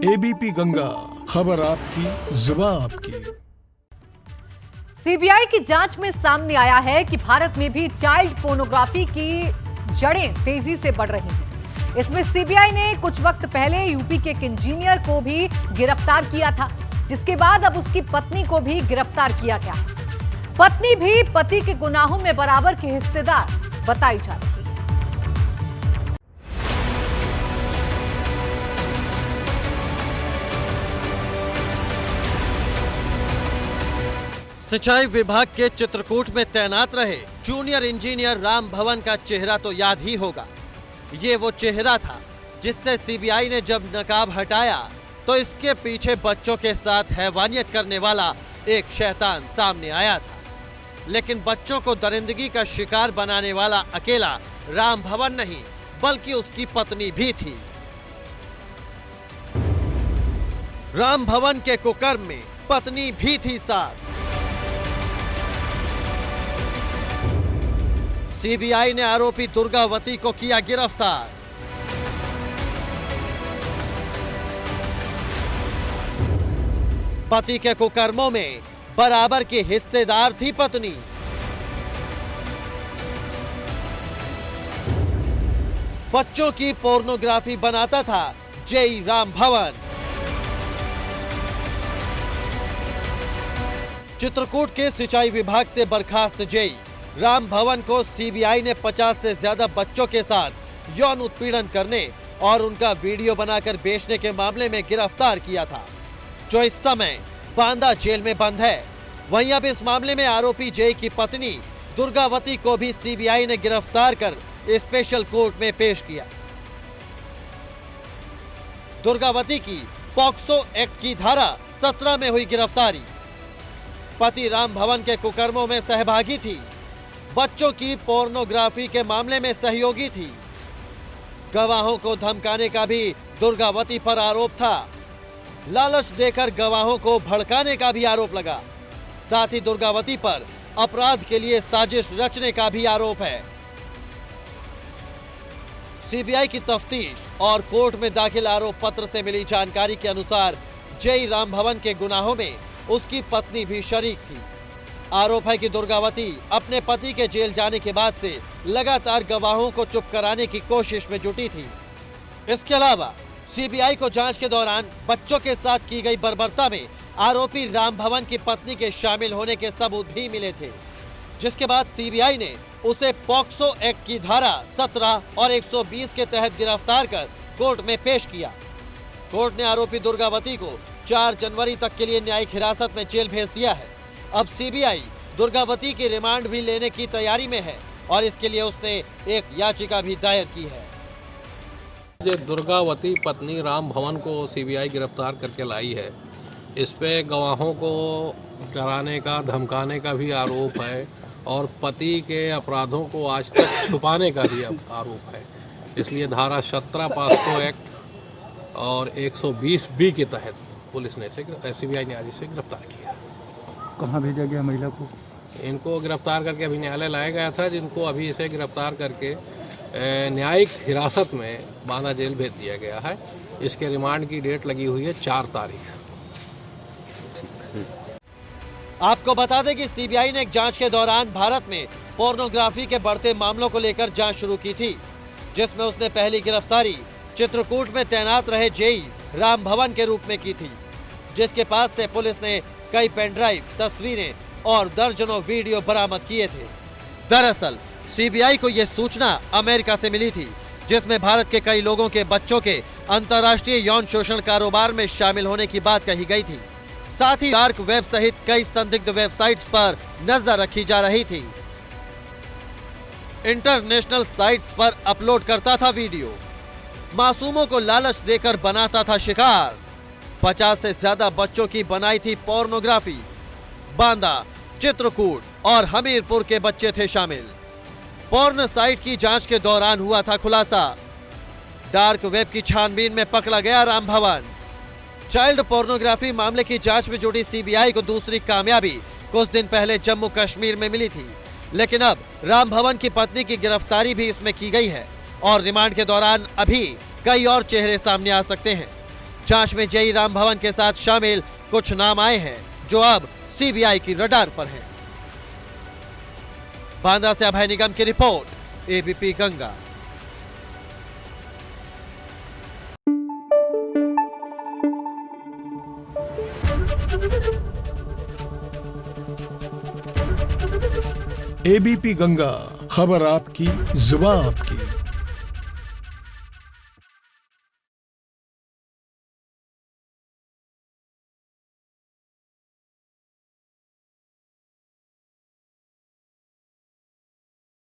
ABP Ganga, खबर आपकी, जुबान आपकी। सीबीआई की जांच में सामने आया है कि भारत में भी चाइल्ड पोर्नोग्राफी की जड़ें तेजी से बढ़ रही हैं। इसमें सीबीआई ने कुछ वक्त पहले यूपी के एक इंजीनियर को भी गिरफ्तार किया था, जिसके बाद अब उसकी पत्नी को भी गिरफ्तार किया गया। पत्नी भी पति के गुनाहों में बराबर की हिस्सेदार बताई जा रही है। सिंचाई विभाग के चित्रकूट में तैनात रहे जूनियर इंजीनियर राम भवन का चेहरा तो याद ही होगा। ये वो चेहरा था जिससे सीबीआई ने जब नकाब हटाया तो इसके पीछे बच्चों के साथ हैवानियत करने वाला एक शैतान सामने आया था। लेकिन बच्चों को दरिंदगी का शिकार बनाने वाला अकेला राम भवन नहीं, बल्कि उसकी पत्नी भी थी। राम भवन के कुकर्म में पत्नी भी थी साथ। सीबीआई ने आरोपी दुर्गावती को किया गिरफ्तार। पति के कुकर्मों में बराबर की हिस्सेदार थी पत्नी। बच्चों की पोर्नोग्राफी बनाता था जेई राम भवन। चित्रकूट के सिंचाई विभाग से बर्खास्त जेई राम भवन को सीबीआई ने 50 से ज्यादा बच्चों के साथ यौन उत्पीड़न करने और उनका वीडियो बनाकर बेचने के मामले में गिरफ्तार किया था, जो इस समय बांदा जेल में बंद है। वहीं अब इस मामले में आरोपी जेई की पत्नी दुर्गावती को भी सीबीआई ने गिरफ्तार कर स्पेशल कोर्ट में पेश किया। दुर्गावती की पॉक्सो एक्ट की धारा 17 में हुई गिरफ्तारी। पति राम भवन के कुकर्मों में सहभागी थी, बच्चों की पोर्नोग्राफी के मामले में सहयोगी थी। गवाहों को धमकाने का भी दुर्गावती पर आरोप था। लालच देकर गवाहों को भड़काने का भी आरोप लगा। साथ ही दुर्गावती पर अपराध के लिए साजिश रचने का भी आरोप है। सीबीआई की तफ्तीश और कोर्ट में दाखिल आरोप पत्र से मिली जानकारी के अनुसार जेई राम भवन के गुनाहों में उसकी पत्नी भी शरीक थी। आरोप है कि दुर्गावती अपने पति के जेल जाने के बाद से लगातार गवाहों को चुप कराने की कोशिश में जुटी थी। इसके अलावा सीबीआई को जांच के दौरान बच्चों के साथ की गई बर्बरता में आरोपी राम भवन की पत्नी के शामिल होने के सबूत भी मिले थे, जिसके बाद सीबीआई ने उसे पॉक्सो एक्ट की धारा 17 और 120 के तहत गिरफ्तार कर कोर्ट में पेश किया। कोर्ट ने आरोपी दुर्गावती को 4 जनवरी तक के लिए न्यायिक हिरासत में जेल भेज दिया है। अब सीबीआई दुर्गावती की रिमांड भी लेने की तैयारी में है और इसके लिए उसने एक याचिका भी दायर की है। दुर्गावती पत्नी राम भवन को सीबीआई गिरफ्तार करके लाई है। इस पे गवाहों को डराने का, धमकाने का भी आरोप है और पति के अपराधों को आज तक छुपाने का भी आरोप है। इसलिए धारा 17 पॉक्सो एक्ट और 120 बी के तहत पुलिस ने सीबीआई ने आज इसे गिरफ्तार किया। कहाँ भेजा गया महिला को? इनको गिरफ्तार करके अभी न्यायालय लाया गया था, जिनको अभी इसे गिरफ्तार करके न्यायिक हिरासत में बांदा जेल भेज दिया गया है। इसके रिमांड की डेट लगी हुई है 4 तारीख। आपको बता दें कि सीबीआई ने एक जांच के दौरान भारत में पोर्नोग्राफी के बढ़ते मामलों को लेकर जांच शुरू की थी, जिसमें उसने पहली गिरफ्तारी चित्रकूट में तैनात रहे जेई राम भवन के रूप में की थी, जिसके पास से पुलिस ने कई पेनड्राइव, तस्वीरें और दर्जनों वीडियो बरामद किए थे। दरअसल सीबीआई को यह सूचना अमेरिका से मिली थी, जिसमें भारत के कई लोगों के बच्चों के अंतर्राष्ट्रीय यौन शोषण कारोबार में शामिल होने की बात कही गई थी। साथ ही डार्क वेब सहित कई संदिग्ध वेबसाइट्स पर नजर रखी जा रही थी। इंटरनेशनल साइट्स पर अपलोड करता था वीडियो, मासूमों को लालच देकर बनाता था शिकार। 50 से ज्यादा बच्चों की बनाई थी पोर्नोग्राफी। बांदा, चित्रकूट और हमीरपुर के बच्चे थे शामिल। पोर्न साइट की जांच के दौरान हुआ था खुलासा। डार्क वेब की छानबीन में पकड़ा गया राम भवन। चाइल्ड पोर्नोग्राफी मामले की जांच में जुटी सीबीआई को दूसरी कामयाबी कुछ दिन पहले जम्मू कश्मीर में मिली थी, लेकिन अब राम भवन की पत्नी की गिरफ्तारी भी इसमें की गई है और रिमांड के दौरान अभी कई और चेहरे सामने आ सकते हैं, जांच में जेई राम भवन के साथ शामिल कुछ नाम आए हैं जो अब सीबीआई की रडार पर हैं। बांदा से अभय निगम की report, ABP Ganga. ABP Ganga, खबर आपकी, जुबान आपकी।